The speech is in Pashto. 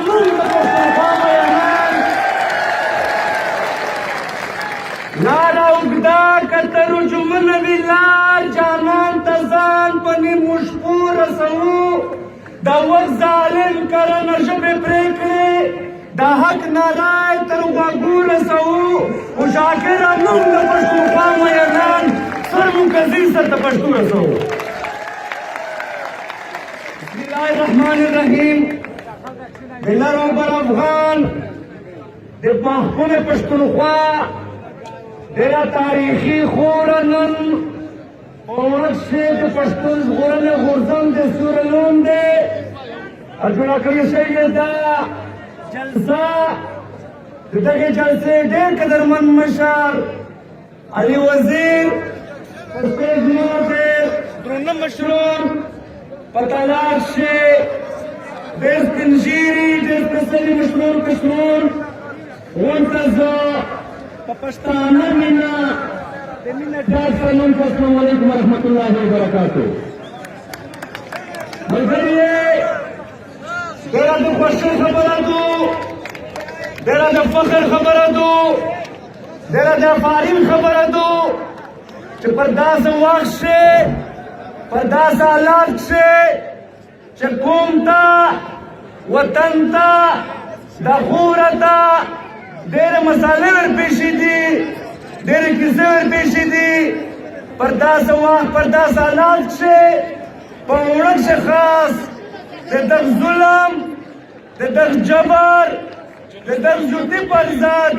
موږ د پښتونخوا مینان لاره اوږده که ترجمنه وي لار جانان ته ځان په نیمو شپو رسوو د وخت ظالم کرنه ژبې پرې کړې د حق نارای تر غوږو رسوو خو شاکره موږ د پښتونخوا مینان سر مو کزي سر ته پښتو رسوو. بسم الله الرحمن الرحیم. د لر او بر افغان د پښتون پښتونخوا ډېره تاریخي خوړه نن اورت شي د پښتون ژغورنې غورځنګ د سوره لوم دی جوړه کړې شوې ده جلسه. د دغې جلسې ډېر قدرمن مشر علي وزیر پر سټېج موجود درانه مشران په تالار شي ډېر سپین ږیري ډېر سپېڅلي کشران غونډ ته زه په پښتانه مینه د مینه ډاډ سره نوم ته السلام علیکم ورحمت الله وبرکاتو. ملګري ډېره د خوښۍ خبره ده ډېره د فخر خبره ده ډېره د افارین خبره ده چې پر داسې وخت کښې پر داسې حالات کښې چې قوم ته وطن ته د خوره ته ډېرې مسالې ورپېښې دي ډېرې کیسې ورپېښې دي پر داسې وخت پر داسې حالات کښې په اوړه کښې خاص د دغ ظلم د دغ جبر د دغ جوتي پر ضد